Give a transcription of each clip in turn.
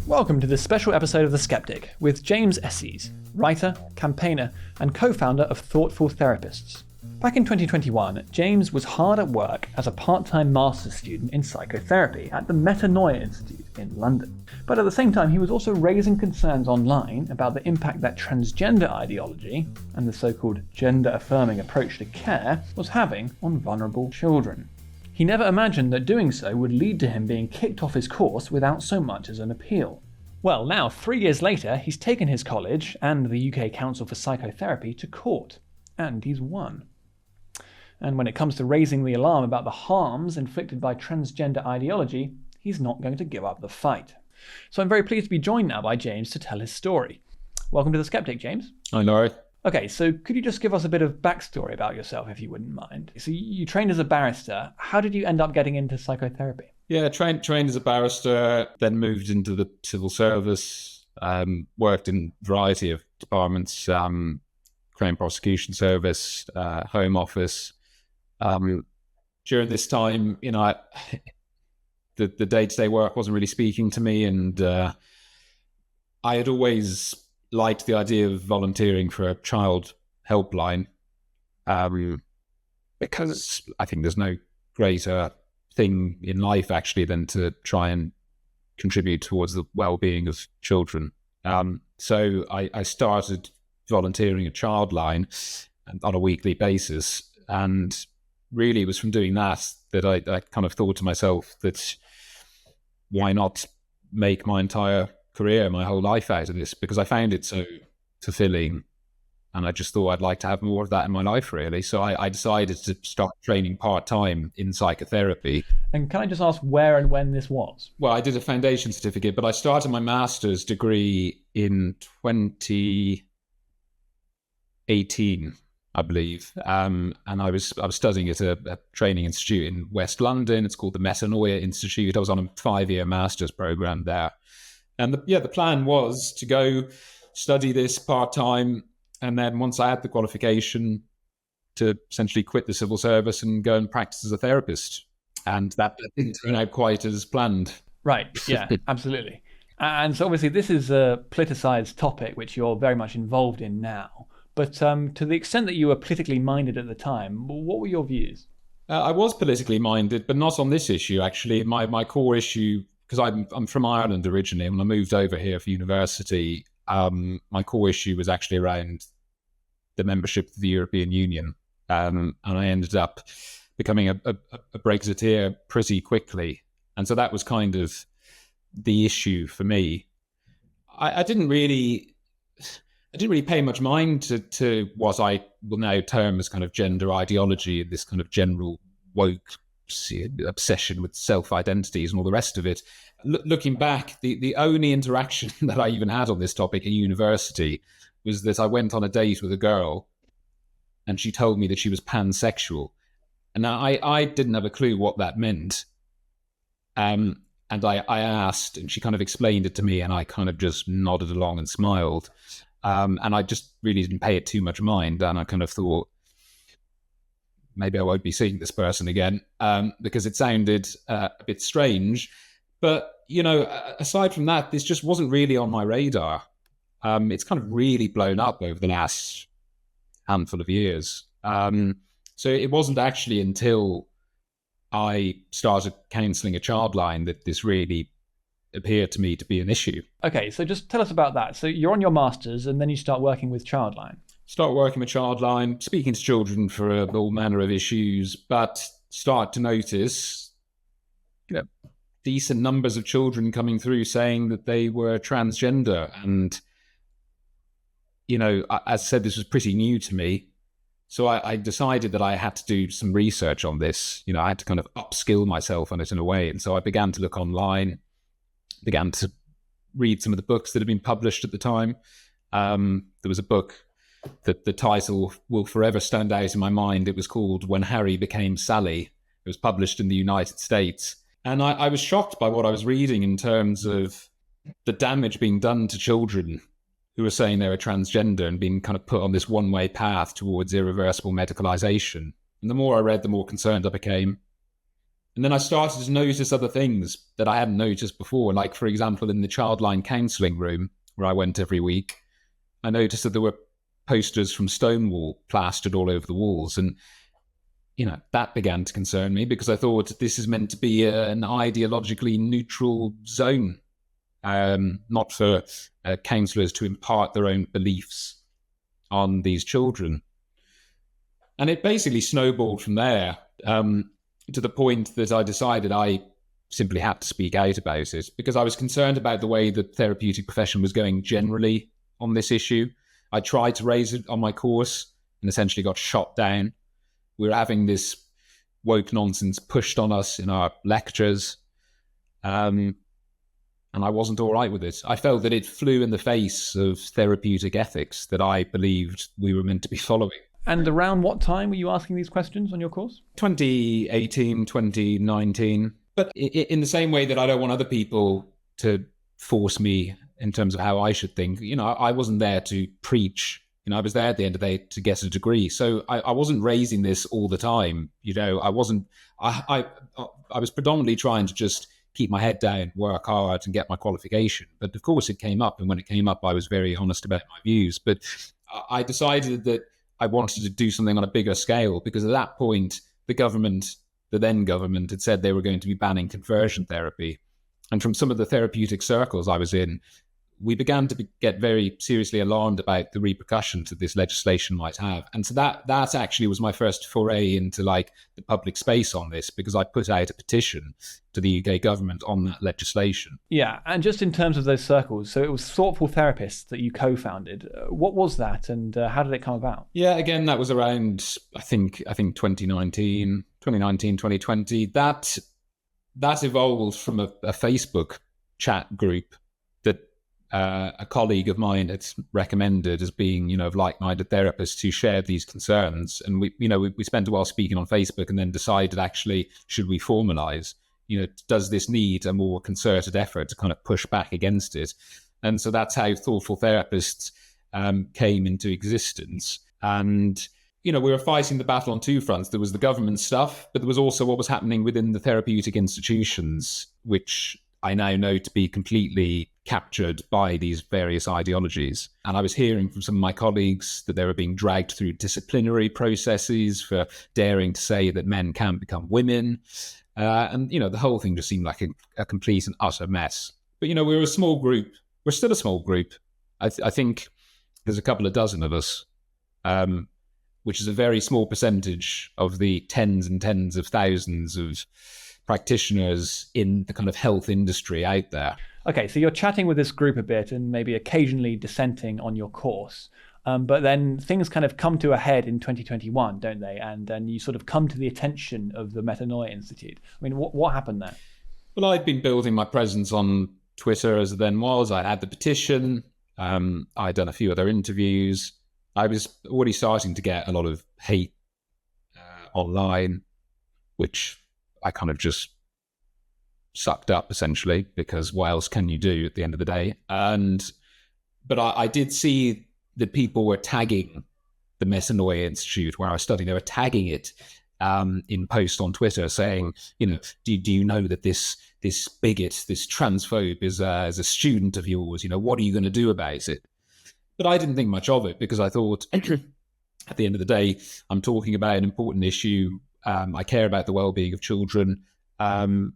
Welcome to this special episode of The Sceptic with James Esses, writer, campaigner, and co-founder of Thoughtful Therapists. Back in 2021, James was hard at work as a part-time master's student in psychotherapy at the Metanoia Institute in London. But at the same time, he was also raising concerns online about the impact that transgender ideology and the so-called gender-affirming approach to care was having on vulnerable children. He never imagined that doing so would lead to him being kicked off his course without so much as an appeal. Well, now, 3 years later, he's taken his college and the UK Council for Psychotherapy to court, and he's won. And when it comes to raising the alarm about the harms inflicted by transgender ideology, he's not going to give up the fight. So I'm very pleased to be joined now by James to tell his story. Welcome to The Sceptic, James. Hi, Laurie. Okay, so could you just give us a bit of backstory about yourself, if you wouldn't mind? So you trained as a barrister. How did you end up getting into psychotherapy? Yeah, trained as a barrister, then moved into the civil service, worked in a variety of departments, Crown Prosecution Service, Home Office. During this time, the day-to-day work wasn't really speaking to me, and I had always liked the idea of volunteering for a child helpline, because I think there's no greater thing in life actually than to try and contribute towards the well-being of children. So I started volunteering at Childline on a weekly basis, and really it was from doing that I kind of thought to myself that why not make my entire career, my whole life out of this, because I found it so fulfilling, and I just thought I'd like to have more of that in my life, really. So I decided to start training part-time in psychotherapy. And can I just ask where and when this was? Well, I did a foundation certificate, but I started my master's degree in 2018, I believe. And I was studying at a training institute in West London. It's called the Metanoia Institute. I was on a 5-year master's program there. And the plan was to go study this part-time, and then once I had the qualification, to essentially quit the civil service and go and practice as a therapist. And that didn't turn out quite as planned. Right, yeah, absolutely. And so obviously this is a politicized topic which you're very much involved in now. But to the extent that you were politically minded at the time, what were your views? I was politically minded, but not on this issue, actually. My core issue, because I'm from Ireland originally, and when I moved over here for university, my core issue was actually around the membership of the European Union. And I ended up becoming a Brexiteer pretty quickly. And so that was kind of the issue for me. I didn't really pay much mind to what I will now term as kind of gender ideology, this kind of general woke obsession with self-identities and all the rest of it. Looking back, the only interaction that I even had on this topic at university was that I went on a date with a girl and she told me that she was pansexual. And now I didn't have a clue what that meant. And I asked, and she kind of explained it to me, and I kind of just nodded along and smiled. And I just really didn't pay it too much mind. And I kind of thought, maybe I won't be seeing this person again, because it sounded a bit strange. But, aside from that, this just wasn't really on my radar. It's kind of really blown up over the last handful of years. So it wasn't actually until I started counselling a Childline that this really appeared to me to be an issue. Okay, so just tell us about that. So you're on your master's and then you start working with Childline. Start working with Childline, speaking to children for all manner of issues, but start to notice decent numbers of children coming through saying that they were transgender. And, as I said, this was pretty new to me. So I decided that I had to do some research on this. I had to kind of upskill myself on it in a way. And so I began to look online, began to read some of the books that had been published at the time. There was a book that the title will forever stand out in my mind. It was called When Harry Became Sally. It was published in the United States. And I was shocked by what I was reading in terms of the damage being done to children who were saying they were transgender and being kind of put on this one-way path towards irreversible medicalization. And the more I read, the more concerned I became. And then I started to notice other things that I hadn't noticed before. Like, for example, in the childline counselling room where I went every week, I noticed that there were posters from Stonewall plastered all over the walls. And, that began to concern me because I thought this is meant to be an ideologically neutral zone, not for counsellors to impart their own beliefs on these children. And it basically snowballed from there. To the point that I decided I simply had to speak out about it because I was concerned about the way the therapeutic profession was going generally on this issue. I tried to raise it on my course and essentially got shot down. We were having this woke nonsense pushed on us in our lectures, and I wasn't all right with it. I felt that it flew in the face of therapeutic ethics that I believed we were meant to be following. And around what time were you asking these questions on your course? 2018, 2019. But in the same way that I don't want other people to force me in terms of how I should think, I wasn't there to preach. I was there at the end of the day to get a degree. So I wasn't raising this all the time. I was predominantly trying to just keep my head down, work hard and get my qualification. But of course it came up. And when it came up, I was very honest about my views. But I decided that I wanted to do something on a bigger scale because at that point, the then government had said they were going to be banning conversion therapy. And from some of the therapeutic circles I was in, we began to get very seriously alarmed about the repercussions that this legislation might have. And so that actually was my first foray into the public space on this, because I put out a petition to the UK government on that legislation. Yeah, and just in terms of those circles, so it was Thoughtful Therapists that you co-founded. What was that and how did it come about? Yeah, again, that was around, I think 2019, 2020. That evolved from a Facebook chat group that a colleague of mine had recommended as being, of like-minded therapists who shared these concerns. And we spent a while speaking on Facebook and then decided actually, should we formalize? Does this need a more concerted effort to kind of push back against it? And so that's how Thoughtful Therapists came into existence. And, we were fighting the battle on two fronts. There was the government stuff, but there was also what was happening within the therapeutic institutions, which I now know to be completely captured by these various ideologies. And I was hearing from some of my colleagues that they were being dragged through disciplinary processes for daring to say that men can become women. And, the whole thing just seemed like a complete and utter mess. But, we were a small group. We're still a small group. I think there's a couple of dozen of us, which is a very small percentage of the tens and tens of thousands of practitioners in the kind of health industry out there. Okay, so you're chatting with this group a bit and maybe occasionally dissenting on your course. But then things kind of come to a head in 2021, don't they? And then you sort of come to the attention of the Metanoia Institute. I mean, what happened there? Well, I'd been building my presence on Twitter as it then was. I had the petition. I'd done a few other interviews. I was already starting to get a lot of hate online, which I kind of just sucked up essentially, because what else can you do at the end of the day? But I did see that people were tagging the Metanoia Institute where I was studying. They were tagging it in posts on Twitter saying, do you know that this bigot, this transphobe is a student of yours? What are you going to do about it? But I didn't think much of it because I thought at the end of the day, I'm talking about an important issue. I care about the well-being of children. And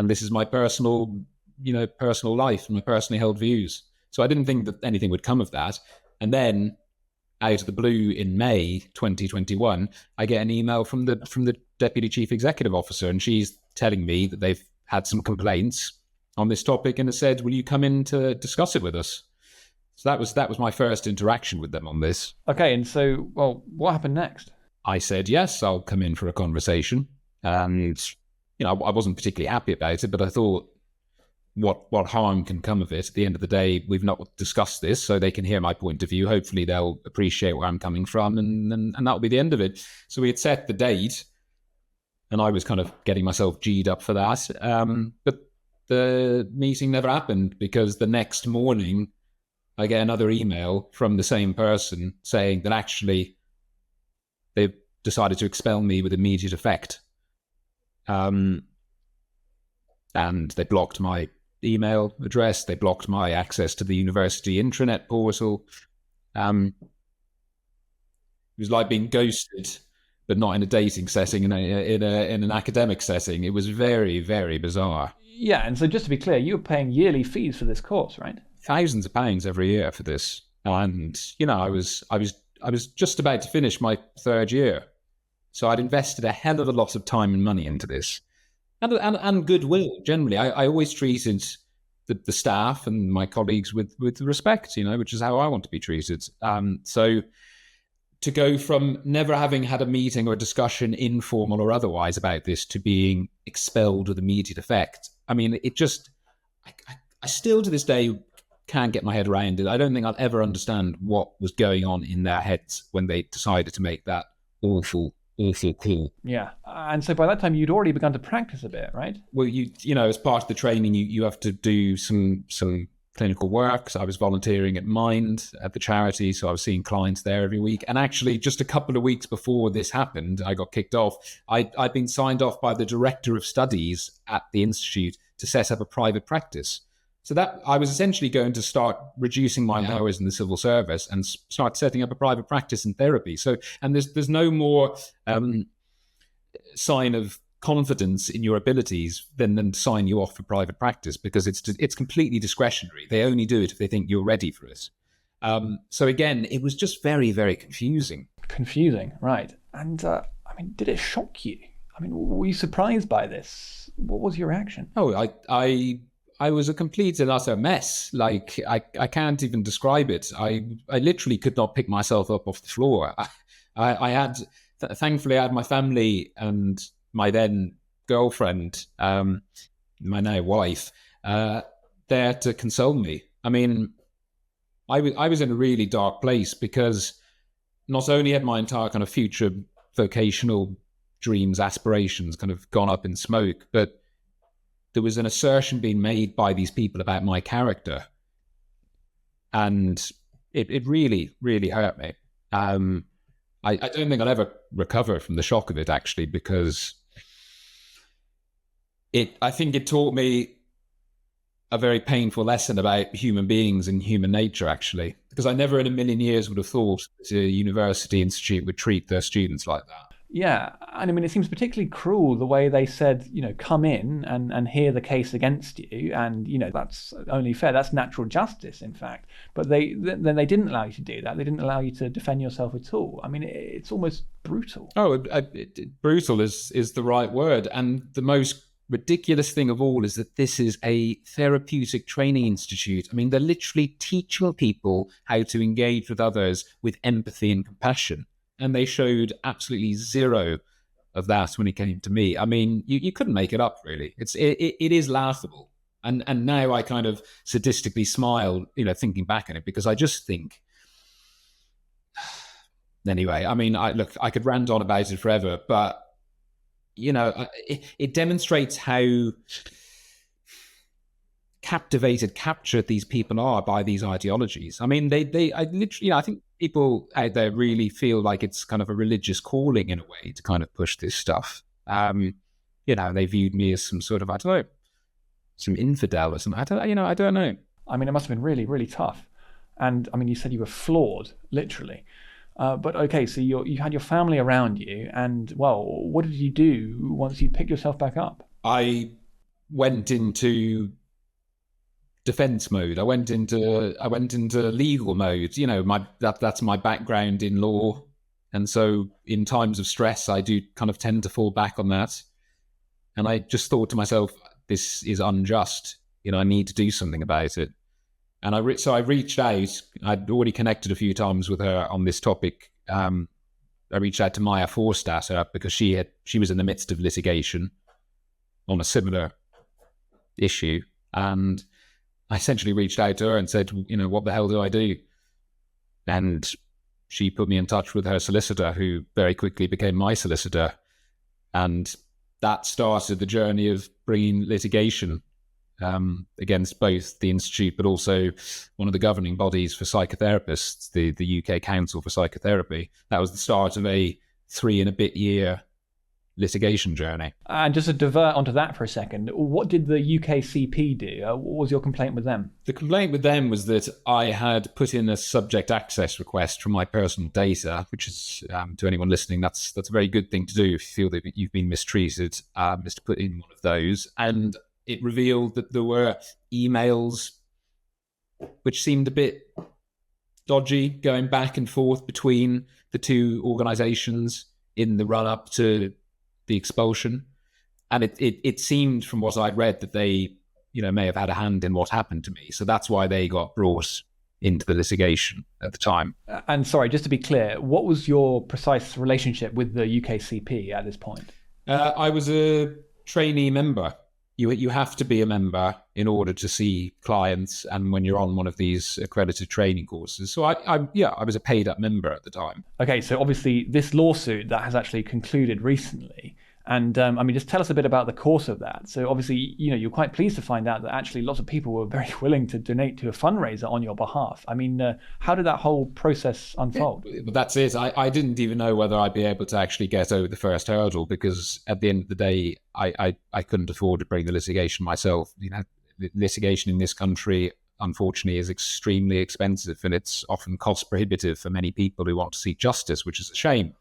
this is my personal life and my personally held views. So I didn't think that anything would come of that. And then out of the blue in May 2021, I get an email from the Deputy Chief Executive Officer, and she's telling me that they've had some complaints on this topic and has said, will you come in to discuss it with us? So that was my first interaction with them on this. Okay, and so, well, what happened next? I said, yes, I'll come in for a conversation. And, I wasn't particularly happy about it, but I thought, what harm can come of it? At the end of the day, we've not discussed this, so they can hear my point of view. Hopefully they'll appreciate where I'm coming from, and that'll be the end of it. So we had set the date, and I was kind of getting myself G'd up for that. But the meeting never happened, because the next morning, I get another email from the same person saying that actually they've decided to expel me with immediate effect. and they blocked my email address. They blocked my access to the university intranet portal. It was like being ghosted, but not in a dating setting, in an academic setting. It was very, very bizarre. Yeah, and so just to be clear, you were paying yearly fees for this course, right? Thousands of pounds every year for this, and I was just about to finish my third year, so I'd invested a hell of a lot of time and money into this, and goodwill generally. I always treated the staff and my colleagues with respect, which is how I want to be treated. So to go from never having had a meeting or a discussion, informal or otherwise, about this to being expelled with immediate effect, I mean, it just, I still to this day can't get my head around it. I don't think I'll ever understand what was going on in their heads when they decided to make that awful call. Yeah, and so by that time you'd already begun to practice a bit, right? Well, as part of the training, you have to do some clinical work. So I was volunteering at Mind at the charity, so I was seeing clients there every week. And actually, just a couple of weeks before this happened, I got kicked off. I'd been signed off by the director of studies at the institute to set up a private practice. So that I was essentially going to start reducing my hours in the civil service and start setting up a private practice in therapy. So, and there's no more sign of confidence in your abilities than to sign you off for private practice, because it's completely discretionary. They only do it if they think you're ready for it. So again, it was just very, very confusing. Confusing, right? And I mean, did it shock you? I mean, were you surprised by this? What was your reaction? Oh, I was a complete and utter mess. Like, I can't even describe it. I literally could not pick myself up off the floor. Thankfully, I had my family and my then girlfriend, my now wife, there to console me. I mean, I was in a really dark place, because not only had my entire kind of future vocational dreams, aspirations kind of gone up in smoke, but there was an assertion being made by these people about my character. And it really, really hurt me. I don't think I'll ever recover from the shock of it, actually, because I think it taught me a very painful lesson about human beings and human nature, actually, because I never in a million years would have thought that a university institute would treat their students like that. Yeah, and I mean, it seems particularly cruel the way they said, come in and hear the case against you, and, that's only fair. That's natural justice, in fact. But then they didn't allow you to do that. They didn't allow you to defend yourself at all. I mean, it's almost brutal. Oh, brutal is the right word. And the most ridiculous thing of all is that this is a therapeutic training institute. I mean, they're literally teaching people how to engage with others with empathy and compassion. And they showed absolutely zero of that when it came to me. I mean, you couldn't make it up, really. It is laughable. And now I kind of sadistically smile, thinking back on it, because I just think, anyway, I mean, I could rant on about it forever, but, it demonstrates how captured these people are by these ideologies. I mean, I think people out there really feel like it's kind of a religious calling in a way to kind of push this stuff. They viewed me as some sort of, I don't know, some infidel or something. I don't know. I mean, it must have been really, really tough. And I mean, you said you were flawed, literally. But okay, so you had your family around you, and well, what did you do once you picked yourself back up? I went into defense mode. I went into legal mode. That's my background in law, and so in times of stress, I do kind of tend to fall back on that. And I just thought to myself, this is unjust. I need to do something about it. And so I reached out. I'd already connected a few times with her on this topic. I reached out to Maya Forstater because she was in the midst of litigation on a similar issue, and I essentially reached out to her and said, what the hell do I do? And she put me in touch with her solicitor, who very quickly became my solicitor. And that started the journey of bringing litigation against both the Institute, but also one of the governing bodies for psychotherapists, the UK Council for Psychotherapy. That was the start of a 3 and a bit year litigation journey. And just to divert onto that for a second, what did the UKCP do? What was your complaint with them? The complaint with them was that I had put in a subject access request for my personal data, which is, to anyone listening, that's a very good thing to do if you feel that you've been mistreated, is to put in one of those. And it revealed that there were emails which seemed a bit dodgy, going back and forth between the two organisations in the run-up to the expulsion. And it seemed from what I'd read that they, may have had a hand in what happened to me. So that's why they got brought into the litigation at the time. And sorry, just to be clear, what was your precise relationship with the UKCP at this point? I was a trainee member. You have to be a member in order to see clients, and when you're on one of these accredited training courses. So I was a paid up member at the time. Okay, so obviously this lawsuit that has actually concluded recently, and just tell us a bit about the course of that. So obviously, you're quite pleased to find out that actually lots of people were very willing to donate to a fundraiser on your behalf. How did that whole process unfold? But that's it. I didn't even know whether I'd be able to actually get over the first hurdle, because at the end of the day, I couldn't afford to bring the litigation myself. Litigation in this country, unfortunately, is extremely expensive, and it's often cost prohibitive for many people who want to seek justice, which is a shame.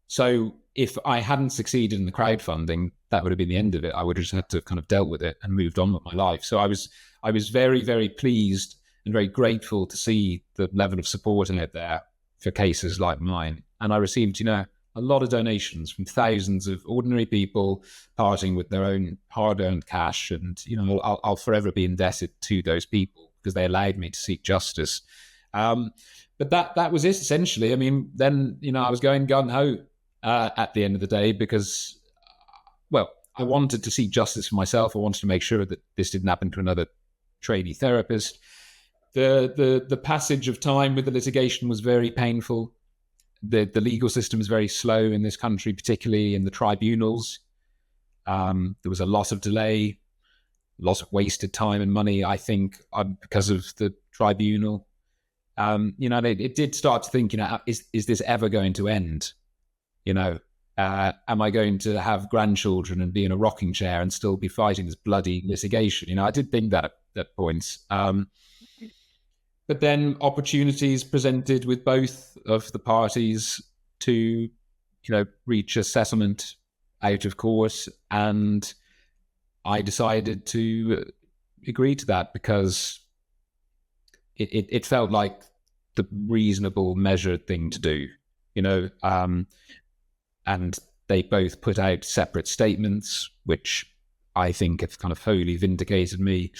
So if I hadn't succeeded in the crowdfunding, that would have been the end of it. I would have just had to kind of dealt with it and moved on with my life. So I was very, very pleased and very grateful to see the level of support in it there for cases like mine. And I received, a lot of donations from thousands of ordinary people parting with their own hard-earned cash. And, I'll forever be indebted to those people because they allowed me to seek justice. But that was it, essentially. Then, I was going gung-ho at the end of the day because, I wanted to seek justice for myself. I wanted to make sure that this didn't happen to another trainee therapist. The passage of time with the litigation was very painful. The legal system is very slow in this country, particularly in the tribunals. There was a lot of delay, a lot of wasted time and money, I think, because of the tribunal. It did start to think, is this ever going to end? Am I going to have grandchildren and be in a rocking chair and still be fighting this bloody litigation? I did think that at points. But then opportunities presented with both of the parties to, reach a settlement out of court. And I decided to agree to that because it felt like the reasonable, measured thing to do, and they both put out separate statements, which I think have kind of wholly vindicated me.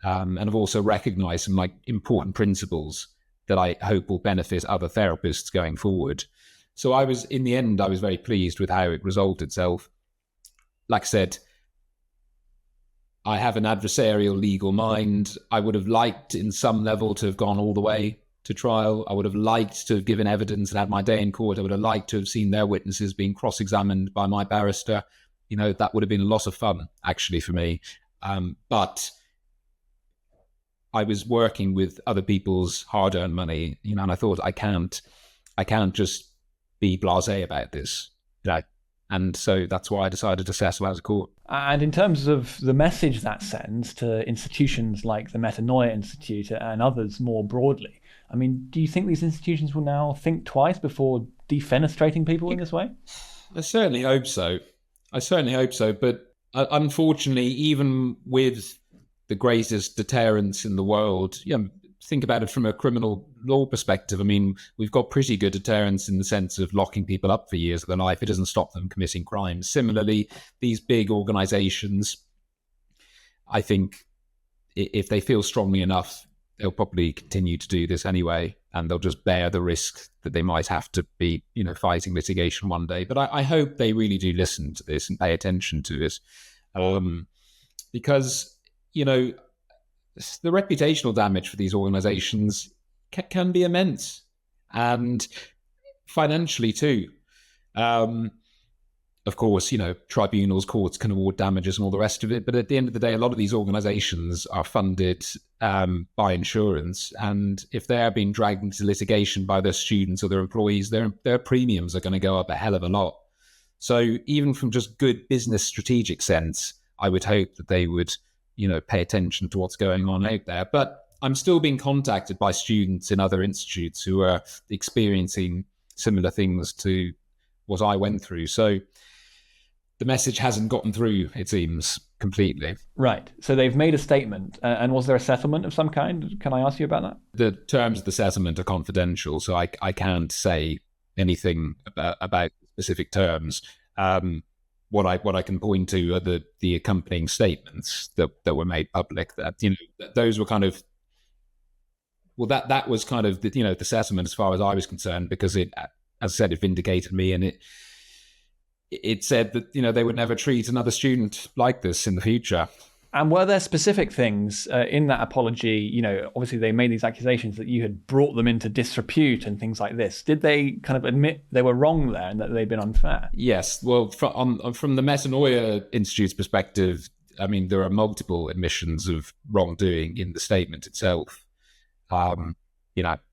And have also recognized some important principles that I hope will benefit other therapists going forward. So in the end, I was very pleased with how it resolved itself. Like I said, I have an adversarial legal mind. I would have liked in some level to have gone all the way to trial. I would have liked to have given evidence and had my day in court. I would have liked to have seen their witnesses being cross-examined by my barrister. That would have been a lot of fun, actually, for me. But I was working with other people's hard-earned money, and I thought I can't just be blasé about this, And so that's why I decided to settle out of court. And in terms of the message that sends to institutions like the Metanoia Institute and others more broadly, do you think these institutions will now think twice before defenestrating people in this way? I certainly hope so. But unfortunately, even with the greatest deterrents in the world, think about it from a criminal law perspective. We've got pretty good deterrents in the sense of locking people up for years of their life. It doesn't stop them committing crimes. Similarly, these big organizations, I think if they feel strongly enough, they'll probably continue to do this anyway, and they'll just bear the risk that they might have to be, fighting litigation one day. But I hope they really do listen to this and pay attention to it, because, the reputational damage for these organizations can be immense, and financially too. Of course, tribunals, courts can award damages and all the rest of it. But at the end of the day, a lot of these organizations are funded by insurance. And if they're being dragged into litigation by their students or their employees, their premiums are going to go up a hell of a lot. So even from just good business strategic sense, I would hope that they would, pay attention to what's going on out there. But I'm still being contacted by students in other institutes who are experiencing similar things to what I went through. So the message hasn't gotten through, it seems, completely. Right. So they've made a statement. And was there a settlement of some kind? Can I ask you about that? The terms of the settlement are confidential, so I can't say anything about specific terms. What I can point to are the accompanying statements that were made public. That those were kind of, well, that was kind of the settlement as far as I was concerned, because it, as I said, it vindicated me, and it said that they would never treat another student like this in the future. And were there specific things in that apology? Obviously they made these accusations that you had brought them into disrepute and things like this. Did they kind of admit they were wrong there and that they'd been unfair? Yes. Well, from the Metanoia Institute's perspective, I mean, there are multiple admissions of wrongdoing in the statement itself. And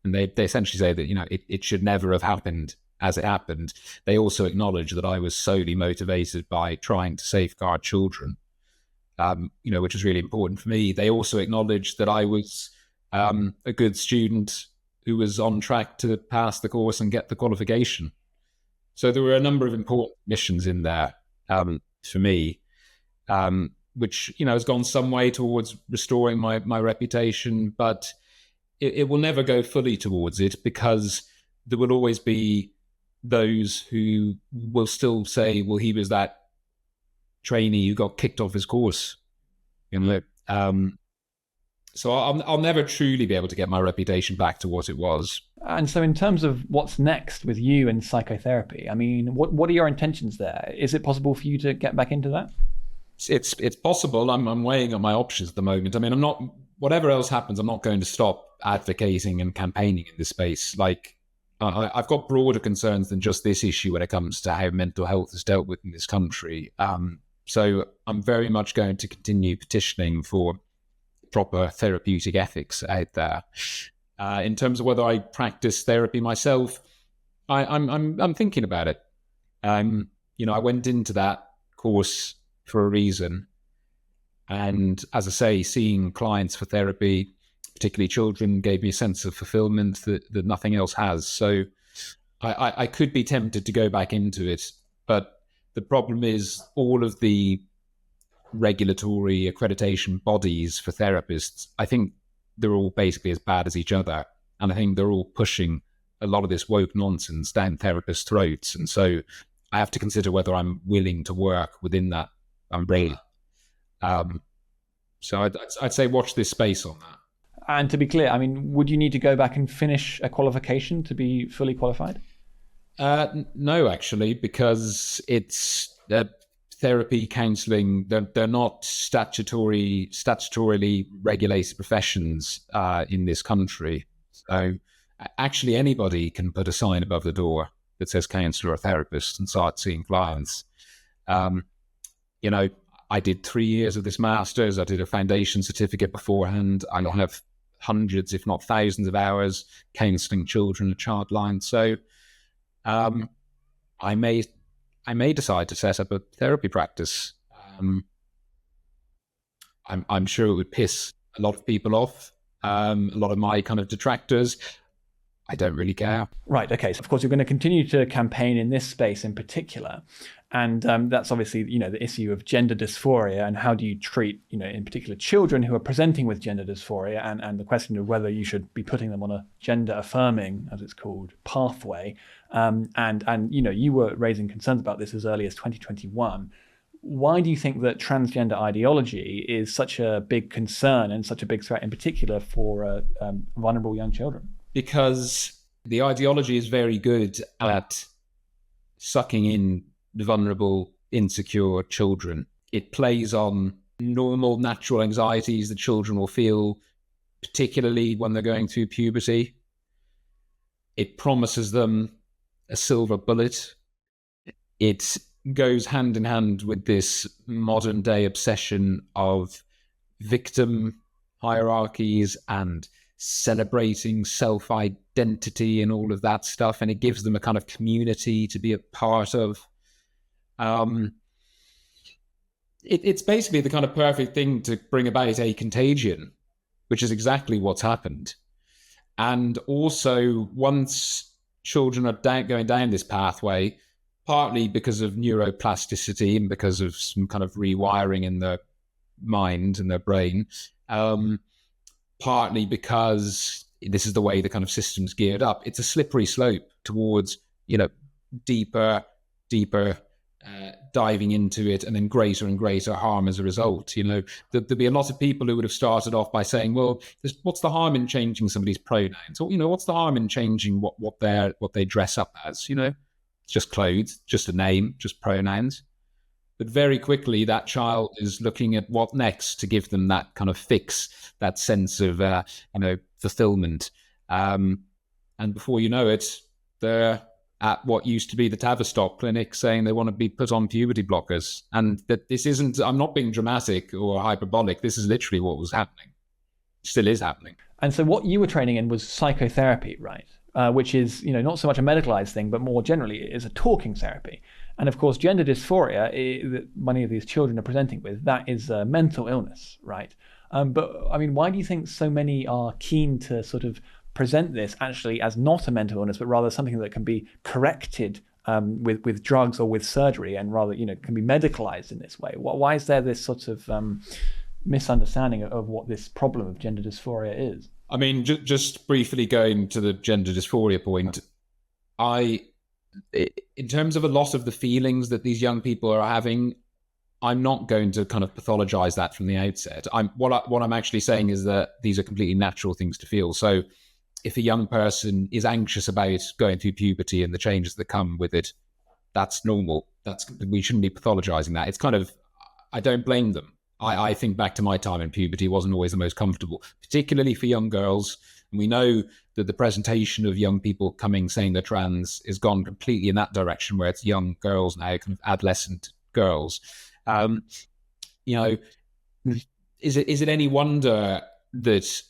they essentially say that, it should never have happened as it happened. They also acknowledge that I was solely motivated by trying to safeguard children. Which is really important for me. They also acknowledged that I was a good student who was on track to pass the course and get the qualification. So there were a number of important missions in there for me, which has gone some way towards restoring my reputation, but it will never go fully towards it, because there will always be those who will still say, well, he was that trainee who got kicked off his course. So I'll never truly be able to get my reputation back to what it was. And so in terms of what's next with you and psychotherapy, I mean, what are your intentions there? Is it possible for you to get back into that? It's possible. I'm weighing up my options at the moment. I mean, whatever else happens, I'm not going to stop advocating and campaigning in this space. Like, I've got broader concerns than just this issue when it comes to how mental health is dealt with in this country. So I'm very much going to continue petitioning for proper therapeutic ethics out there. In terms of whether I practice therapy myself, I'm thinking about it. I went into that course for a reason, and as I say, seeing clients for therapy, particularly children, gave me a sense of fulfillment that nothing else has. So I could be tempted to go back into it, but the problem is all of the regulatory accreditation bodies for therapists, I think they're all basically as bad as each other. And I think they're all pushing a lot of this woke nonsense down therapists' throats. And so I have to consider whether I'm willing to work within that umbrella. So I'd say watch this space on that. And to be clear, I mean, would you need to go back and finish a qualification to be fully qualified? No, actually, because it's therapy, counselling. They're not statutorily regulated professions in this country. So actually, anybody can put a sign above the door that says counsellor or therapist and start seeing clients. I did 3 years of this master's. I did a foundation certificate beforehand. I have hundreds, if not thousands, of hours counselling children at Childline. So I may decide to set up a therapy practice. I'm sure it would piss a lot of people off, a lot of my kind of detractors. I don't really care. Right. Okay. So of course you're going to continue to campaign in this space in particular, and that's obviously the issue of gender dysphoria and how do you treat in particular children who are presenting with gender dysphoria, and the question of whether you should be putting them on a gender-affirming, as it's called, pathway. And you were raising concerns about this as early as 2021. Why do you think that transgender ideology is such a big concern and such a big threat in particular for vulnerable young children? Because the ideology is very good at sucking in the vulnerable, insecure children. It plays on normal, natural anxieties that children will feel, particularly when they're going through puberty. It promises them a silver bullet. It goes hand in hand with this modern day obsession of victim hierarchies and celebrating self-identity and all of that stuff. And it gives them a kind of community to be a part of. It's basically the kind of perfect thing to bring about a contagion, which is exactly what's happened. And also, once children are going down this pathway, partly because of neuroplasticity and because of some kind of rewiring in their mind and their brain, partly because this is the way the kind of system's geared up. It's a slippery slope towards, deeper diving into it, and then greater and greater harm as a result. There'd be a lot of people who would have started off by saying, well, what's the harm in changing somebody's pronouns? Or, what's the harm in changing what they dress up as? It's just clothes, just a name, just pronouns. But very quickly, that child is looking at what next to give them that kind of fix, that sense of, fulfillment. And before you know it, they're at what used to be the Tavistock clinic saying they want to be put on puberty blockers. And that this isn't, I'm not being dramatic or hyperbolic. This is literally what was happening. Still is happening. And so what you were training in was psychotherapy, right? Which is, not so much a medicalized thing, but more generally is a talking therapy. And of course, gender dysphoria, that many of these children are presenting with, that is a mental illness, right? But I mean, why do you think so many are keen to sort of present this actually as not a mental illness, but rather something that can be corrected with drugs or with surgery, and rather, can be medicalized in this way? Why is there this sort of misunderstanding of what this problem of gender dysphoria is? I mean, just briefly going to the gender dysphoria point, in terms of a lot of the feelings that these young people are having, I'm not going to kind of pathologize that from the outset. What I'm actually saying is that these are completely natural things to feel. So if a young person is anxious about going through puberty and the changes that come with it, that's normal. We shouldn't be pathologizing that. It's kind of, I don't blame them. I think back to my time in puberty wasn't always the most comfortable, particularly for young girls. And we know that the presentation of young people coming saying they're trans has gone completely in that direction, where it's young girls now, kind of adolescent girls. Is it any wonder that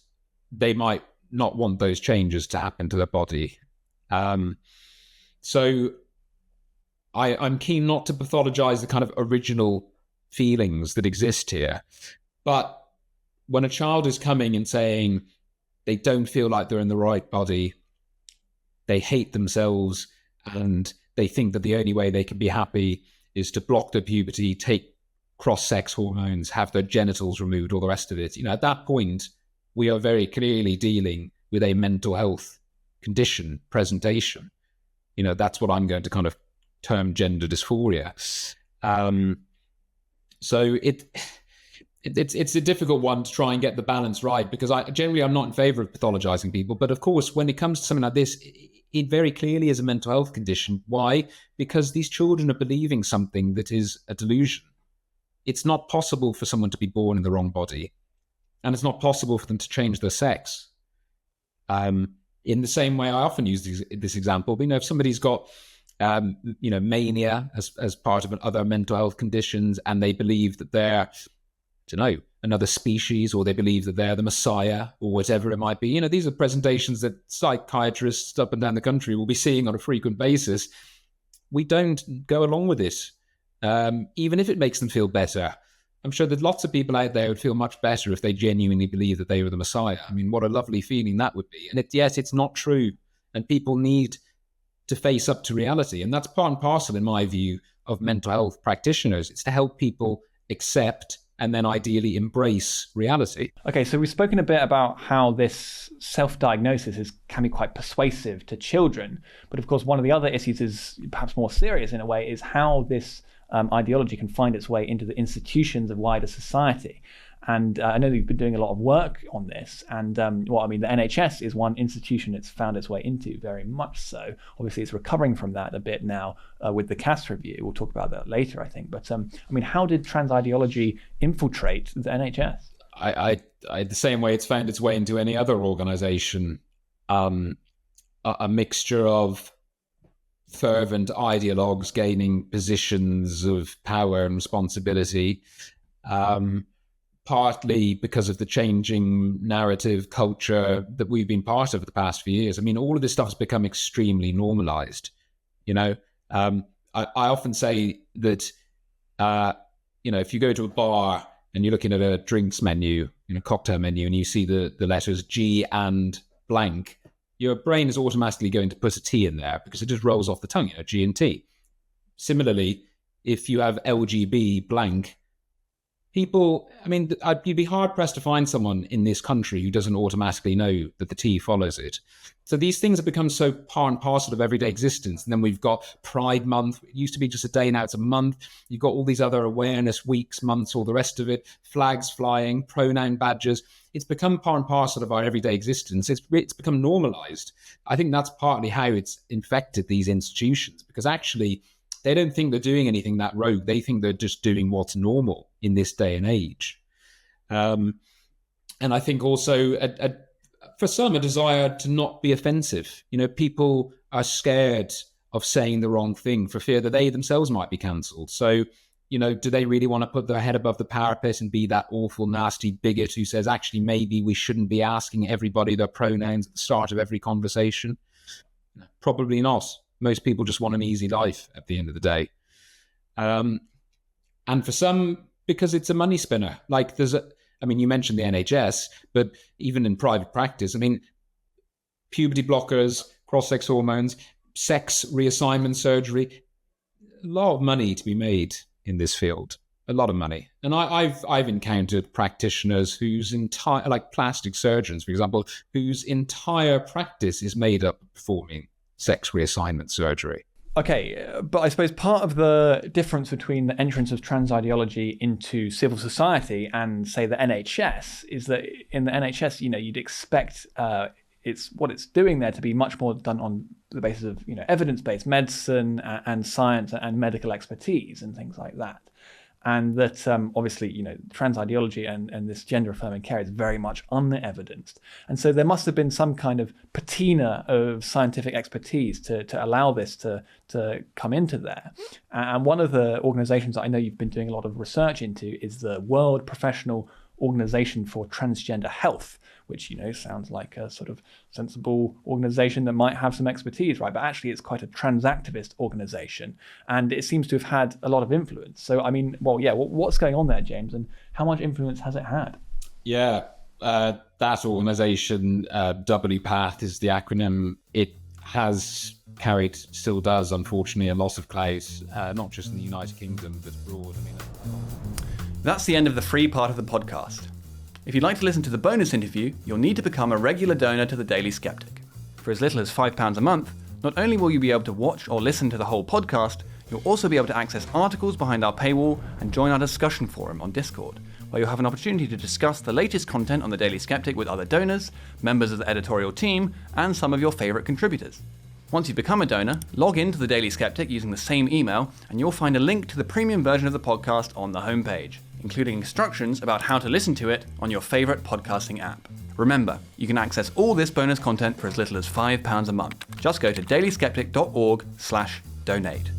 they might not want those changes to happen to their body? So I'm keen not to pathologize the kind of original feelings that exist here. But when a child is coming and saying they don't feel like they're in the right body, they hate themselves, and they think that the only way they can be happy is to block their puberty, take cross-sex hormones, have their genitals removed, all the rest of it. At that point, we are very clearly dealing with a mental health condition presentation. That's what I'm going to kind of term gender dysphoria. So it's a difficult one to try and get the balance right, because I'm not in favor of pathologizing people. But of course, when it comes to something like this, it very clearly is a mental health condition. Why? Because these children are believing something that is a delusion. It's not possible for someone to be born in the wrong body, and it's not possible for them to change their sex. In the same way, I often use this example. If somebody's got mania as part of other mental health conditions, and they believe that they're, another species, or they believe that they're the Messiah, or whatever it might be. These are presentations that psychiatrists up and down the country will be seeing on a frequent basis. We don't go along with this, even if it makes them feel better. I'm sure that lots of people out there would feel much better if they genuinely believe that they were the Messiah. I mean, what a lovely feeling that would be. And yet it's not true. And people need to face up to reality. And that's part and parcel, in my view, of mental health practitioners. It's to help people accept and then ideally embrace reality. Okay, so we've spoken a bit about how this self-diagnosis can be quite persuasive to children. But of course, one of the other issues is perhaps more serious in a way, is how this ideology can find its way into the institutions of wider society. And I know that you've been doing a lot of work on this. And the NHS is one institution it's found its way into, very much so. Obviously, it's recovering from that a bit now with the Cass review. We'll talk about that later, I think. But how did trans ideology infiltrate the NHS? I the same way it's found its way into any other organisation, a mixture of fervent ideologues gaining positions of power and responsibility, partly because of the changing narrative culture that we've been part of for the past few years. I mean, all of this stuff has become extremely normalized. I often say that, if you go to a bar and you're looking at a drinks menu, cocktail menu, and you see the letters G and blank, your brain is automatically going to put a T in there because it just rolls off the tongue, G and T. Similarly, if you have LGB blank, people, you'd be hard pressed to find someone in this country who doesn't automatically know that the T follows it. So these things have become so part and parcel of everyday existence. And then we've got Pride Month. It used to be just a day, now it's a month. You've got all these other awareness weeks, months, all the rest of it, flags flying, pronoun badges. It's become part and parcel of our everyday existence. It's become normalized. I think that's partly how it's infected these institutions, because actually they don't think they're doing anything that rogue. They think they're just doing what's normal in this day and age. And I think also for some, a desire to not be offensive. People are scared of saying the wrong thing for fear that they themselves might be cancelled. So, do they really want to put their head above the parapet and be that awful, nasty bigot who says, actually, maybe we shouldn't be asking everybody their pronouns at the start of every conversation? Probably not. Most people just want an easy life at the end of the day. And for some, because it's a money spinner. Like you mentioned the NHS, but even in private practice, puberty blockers, cross-sex hormones, sex reassignment surgery, a lot of money to be made in this field, a lot of money. And I've encountered practitioners whose entire, like plastic surgeons, for example, whose entire practice is made up of performing sex reassignment surgery. Okay, but I suppose part of the difference between the entrance of trans ideology into civil society and, say, the NHS is that in the NHS, you'd expect it's doing there to be much more done on the basis of, evidence-based medicine and science and medical expertise and things like that. And that obviously, trans ideology and this gender-affirming care is very much unevidenced. And so there must have been some kind of patina of scientific expertise to allow this to come into there. And one of the organizations that I know you've been doing a lot of research into is the World Professional Organization for Transgender Health, which, sounds like a sort of sensible organization that might have some expertise, right? But actually it's quite a trans activist organization, and it seems to have had a lot of influence. So, what's going on there, James, and how much influence has it had? Yeah, that organization, WPATH is the acronym. It has carried, still does, unfortunately, a lot of clout, not just in the United Kingdom, but abroad. That's the end of the free part of the podcast. If you'd like to listen to the bonus interview, you'll need to become a regular donor to the Daily Sceptic. For as little as £5 a month, not only will you be able to watch or listen to the whole podcast, you'll also be able to access articles behind our paywall and join our discussion forum on Discord, where you'll have an opportunity to discuss the latest content on the Daily Sceptic with other donors, members of the editorial team, and some of your favourite contributors. Once you've become a donor, log in to the Daily Sceptic using the same email, and you'll find a link to the premium version of the podcast on the homepage, including instructions about how to listen to it on your favourite podcasting app. Remember, you can access all this bonus content for as little as £5 a month. Just go to dailyskeptic.org/donate.